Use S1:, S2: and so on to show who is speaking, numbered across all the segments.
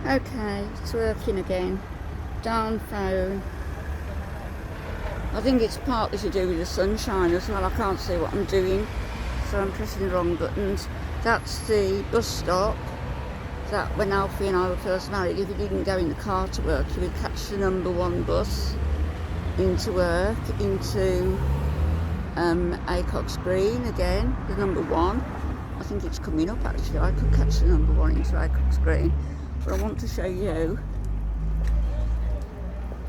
S1: Okay, it's working again. Darn phone. I think it's partly to do with the sunshine as well. I can't see what I'm doing, so I'm pressing the wrong buttons. That's the bus stop. That when Alfie and I were first married, if you didn't go in the car to work, you would catch the number 1 bus into work, into Acox Green again, the number 1. I think it's coming up actually. I could catch the number 1 into Acox Green. But I want to show you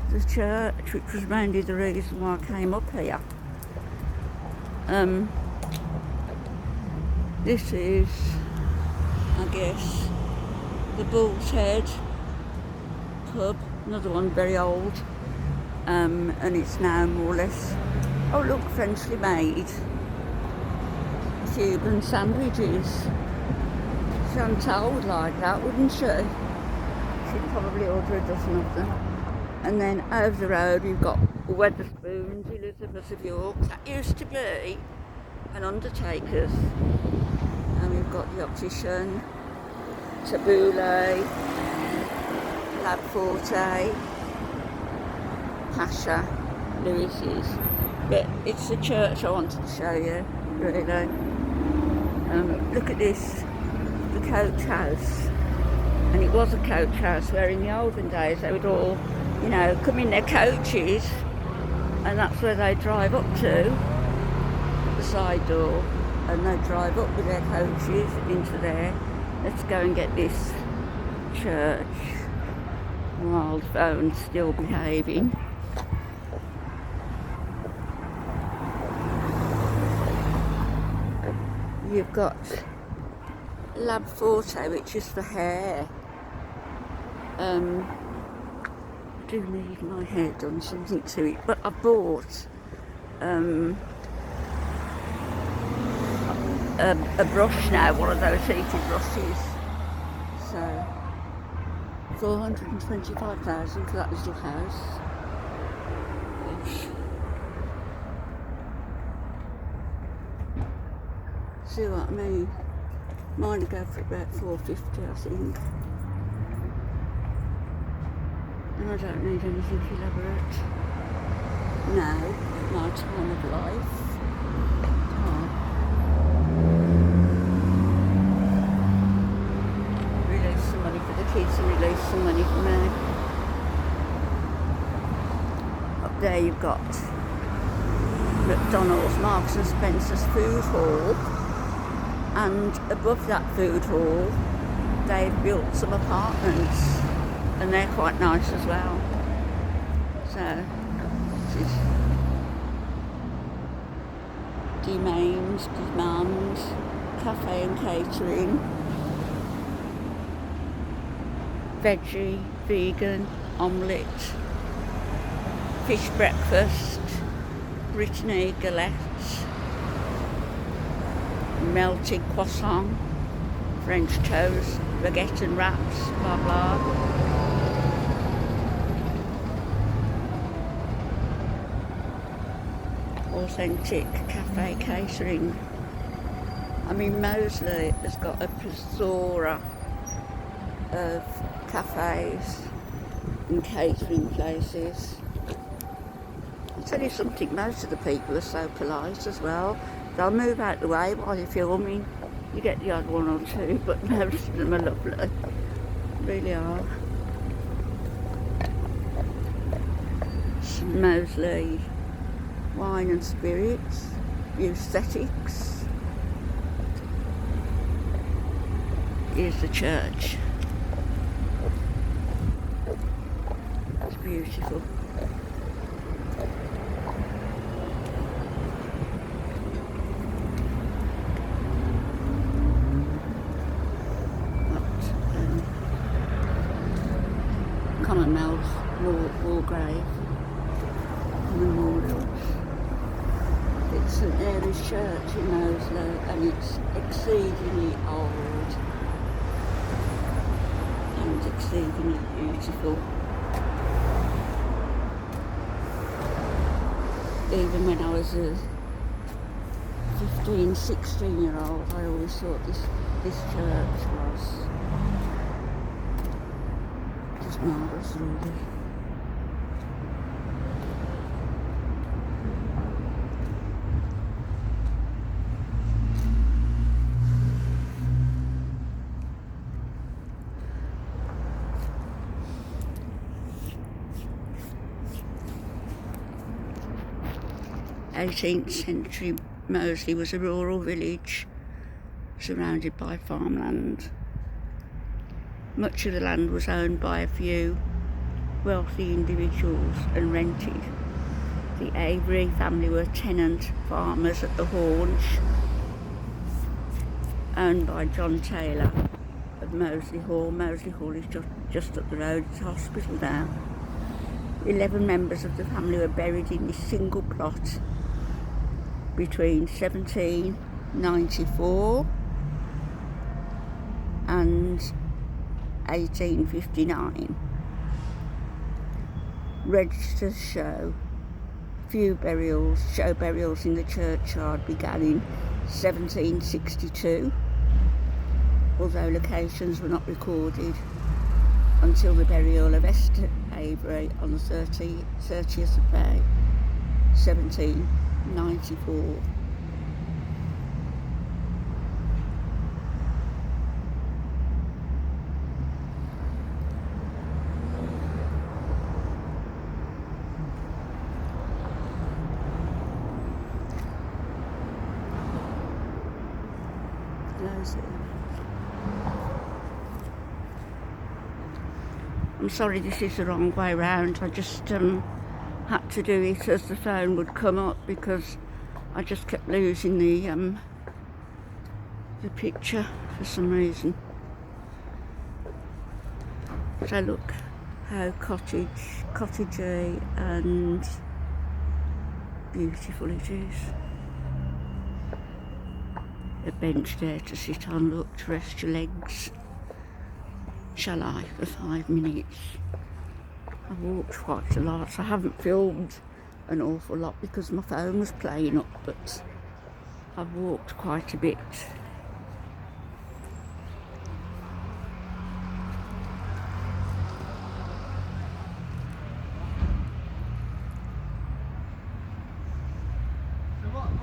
S1: the church, which was mainly the reason why I came up here. This is, I guess, the Bull's Head pub, another one very old, and it's now more or less, oh look, Frenchly made Cuban sandwiches. Chantal would like that, wouldn't she? She'd probably order a dozen of them. And then over the road we've got Wetherspoons, Elizabeth of York. That used to be an undertaker's. And we've got the optician, Tabbouleh, Lab Forte, Pasha, Lewis's. But it's the church I wanted to show you, really. Look at this, the coach house. And it was a coach house where in the olden days they would all, you know, come in their coaches, and that's where they drive up to, the side door, and they drive up with their coaches into there. Let's go and get this church. Wild phone still behaving. You've got Lab Forte, which is for hair. I do need my hair done, something to it, but I bought a brush now, one of those heated brushes. So 425,000 for that little house. Gosh. See what I mean? Mine would go for about 450, I think. And I don't need anything elaborate now, at my time of life. Oh. Release some money for the kids and release some money for me. Up there you've got McDonald's, Marks and Spencer's food hall. And above that food hall, they've built some apartments, and they're quite nice as well. So, this is Demands, Cafe and Catering, veggie, vegan, omelette, fish breakfast, Brittany galette, melted croissant, French toast, baguette and wraps, blah blah. Authentic cafe catering. I mean, Moseley has got a plethora of cafes and catering places. I'll tell you something, most of the people are so polite as well. They'll move out the way while you're filming. You get the odd one or two, but most of them are lovely. Really are. Moseley Wine and Spirits, Aesthetics. Here's the church. It's beautiful. Commonwealth War Grave Memorial. It's St Mary's Church in Moseley, and it's exceedingly old and exceedingly beautiful. Even when I was a 15, 16-year-old, I always thought this church was marvellous, really. '18th century Moseley was a rural village surrounded by farmland. Much of the land was owned by a few wealthy individuals and rented. The Avery family were tenant farmers at the Haunch, owned by John Taylor of Moseley Hall. Moseley Hall is just up the road. It's a hospital now. 11 members of the family were buried in this single plot between 1794 and 1859. Registers show burials in the churchyard began in 1762, although locations were not recorded until the burial of Esther Avery on the 30th of May 1794. I'm sorry, this is the wrong way round. I just had to do it as the phone would come up because I just kept losing the picture for some reason. So look how cottagey and beautiful it is. A bench there to sit on, look, to rest your legs. Shall I, for 5 minutes? I've walked quite a lot. I haven't filmed an awful lot because my phone was playing up, but I've walked quite a bit.
S2: So what's the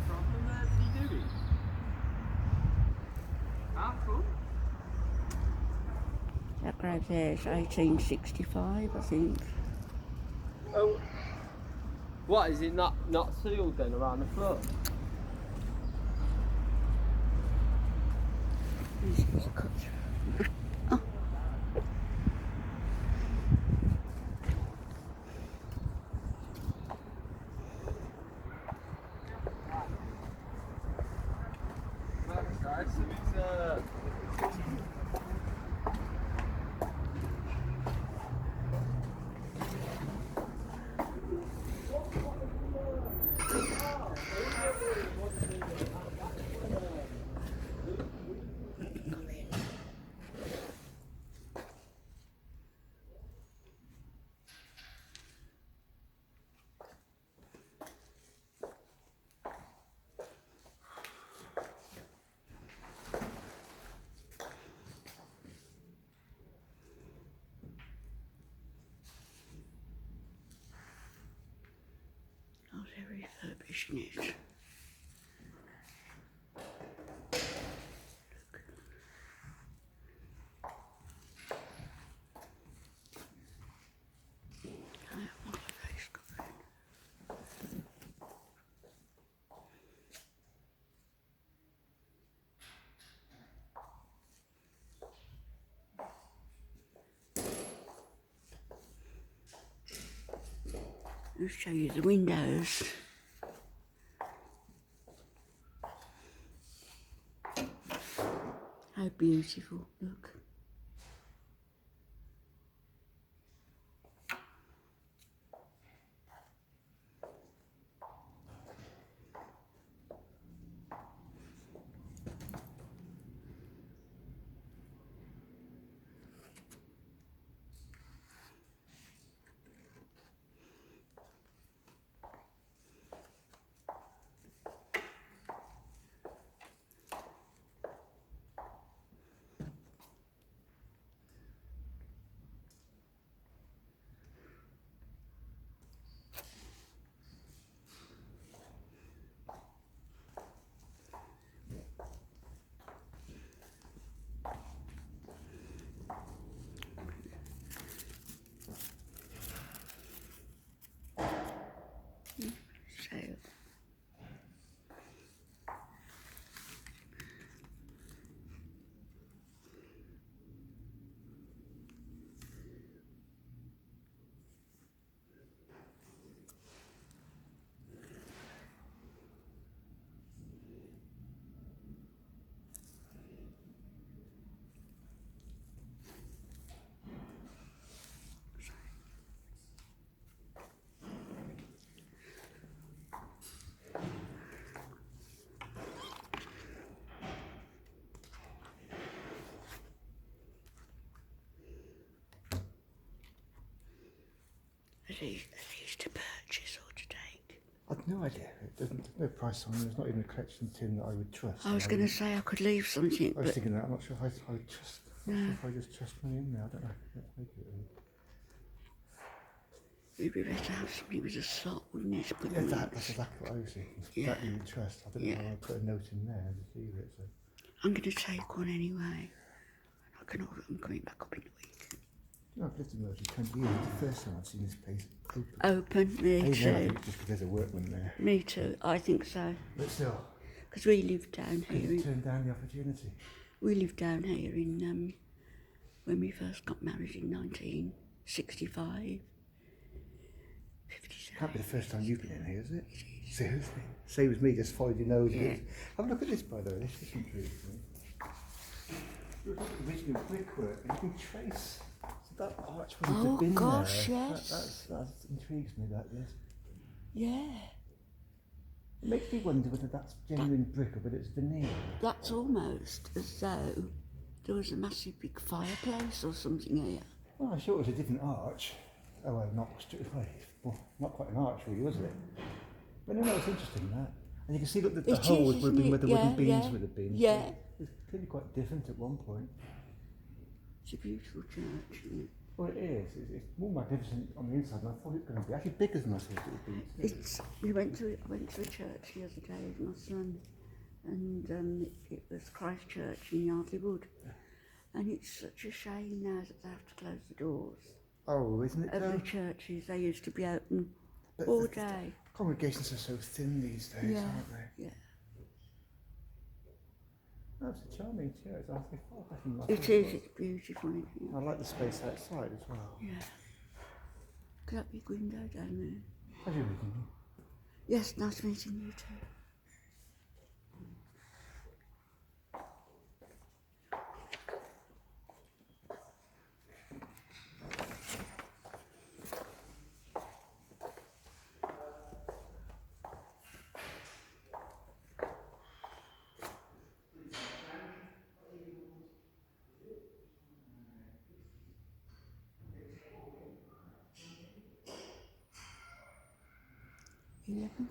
S2: problem there? What are you doing? How come?
S1: That grave there is 1865, I think.
S2: Oh, what, is it not sealed then around the foot?
S1: This is a cut through. Oh.
S2: That's nice. So it's
S1: Oh, they're refurbishing it. I'll show you the windows. How beautiful, look. these to purchase or to take?
S3: I've no idea. There's no price on them. There's not even a collection tin that I would trust.
S1: I was going to say I could leave something,
S3: I was
S1: but
S3: thinking that. I'm not sure if I would trust. I'm not sure if I just trust money in there. I don't know. Let's make it.
S1: it'd be better to have something with a slot, wouldn't it? To put
S3: Yeah,
S1: them in.
S3: that's exactly what I was thinking.
S1: Yeah.
S3: That you would trust. I don't know how I'd put a note in there and receive it. So.
S1: I'm going to take one anyway. I can order them coming back up in a week.
S3: You know, I've lived in Moseley 20 years. It's the first time I've seen this place open.
S1: Open, me
S3: Hey,
S1: too.
S3: no, just because there's a workman there.
S1: Me too, I think so.
S3: But still,
S1: Because we lived down
S3: couldn't
S1: here.
S3: turn down the opportunity.
S1: We lived down here in when we first got married in 1965. 57.
S3: Can't be the first time you've been in here, is it? Seriously? Same as me, just followed your nose.
S1: Yeah.
S3: Have a look at this, by the way. This is intriguing. Look at the original brickwork, and you can trace that arch wouldn't have been
S1: gosh,
S3: there.
S1: yes.
S3: That intrigues me, that is.
S1: Yeah.
S3: It makes me wonder whether that's genuine brick or whether it's veneer.
S1: That's almost as though there was a massive big fireplace or something here.
S3: Well, I'm sure it was a different arch. Oh, well, not not quite an arch, really, was it? But no, it's interesting, that. And you can see, look, the holes would have been where the wooden beams would have been.
S1: Yeah.
S3: So it's clearly quite different at one point.
S1: It's a beautiful church, isn't it?
S3: Well, it is. It's more magnificent on the inside than I thought it was going to be. Actually bigger than I thought it would be.
S1: I went to a church the other day with my son, and it was Christ Church in Yardley Wood. And it's such a shame now that they have to close the doors.
S3: Oh, isn't it?
S1: Of the churches, they used to be open all day.
S3: Congregations are so thin these days, aren't they?
S1: Yeah.
S3: Oh, it's a charming church. I think far better than I
S1: It
S3: thought
S1: is,
S3: was.
S1: it's beautiful in here.
S3: I like the space outside as well.
S1: Yeah. Look at that big window down there.
S3: How's your meeting?
S1: Yes, nice meeting you too.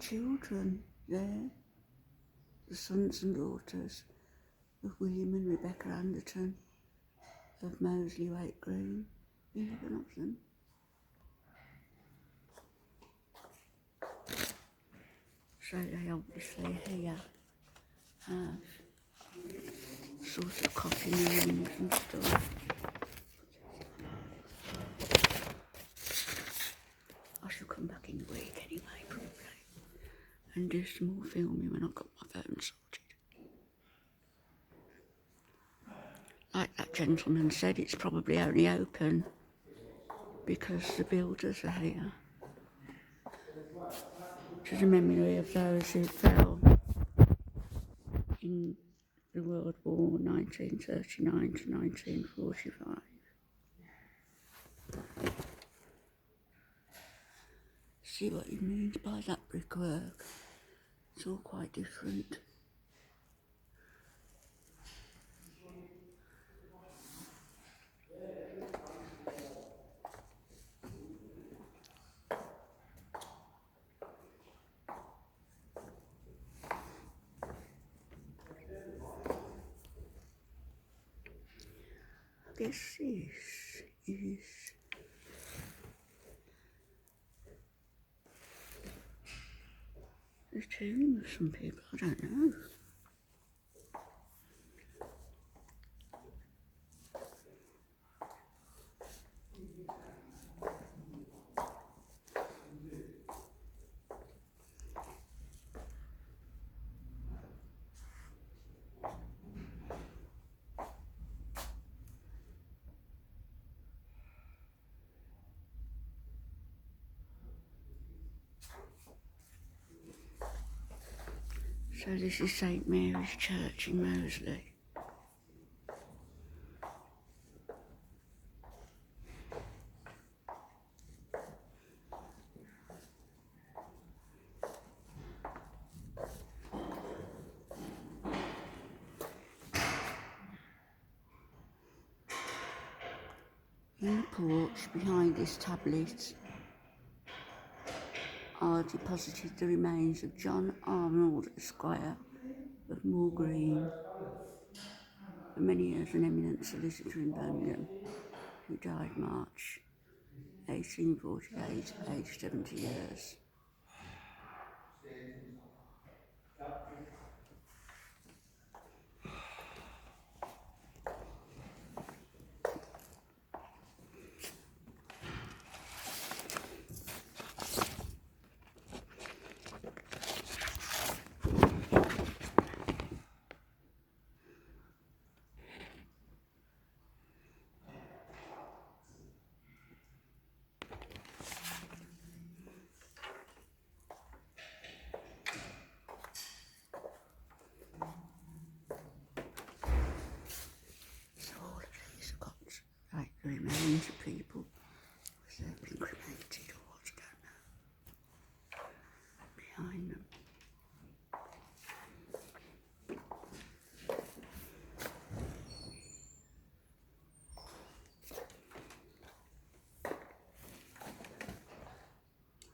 S1: Children there, the sons and daughters of William and Rebecca Anderton of Moseley, Wake Green, 11 of them. So they obviously here have sort of coffee rooms and stuff. I shall come back in the week anyway, probably, and do some more filming when I've got my phone sorted. Like that gentleman said, it's probably only open because the builders are here. To the memory of those who fell in the World War 1939 to 1945. See what he means by that brickwork. It's all quite different. I guess this is the tomb of some people, I don't know. So this is St Mary's Church in Moseley. In the porch behind this tablet are deposited the remains of John Arnold, Esquire, of Moor Green, for many years an eminent solicitor in Birmingham, who died March 1848, aged 70 years. So all of these have got like the remains of people, whether they've been cremated or what, I don't know, behind them.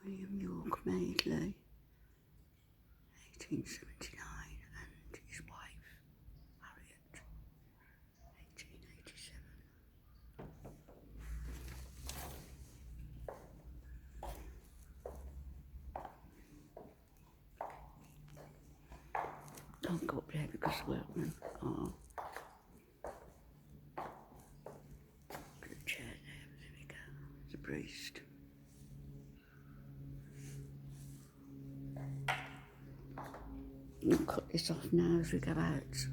S1: William York Madeley, 1879, and his wife, Harriet, 1887. Can't go up there because the workmen are. Put a chair there we go. There's a priest. I'll cut this off now as we go out.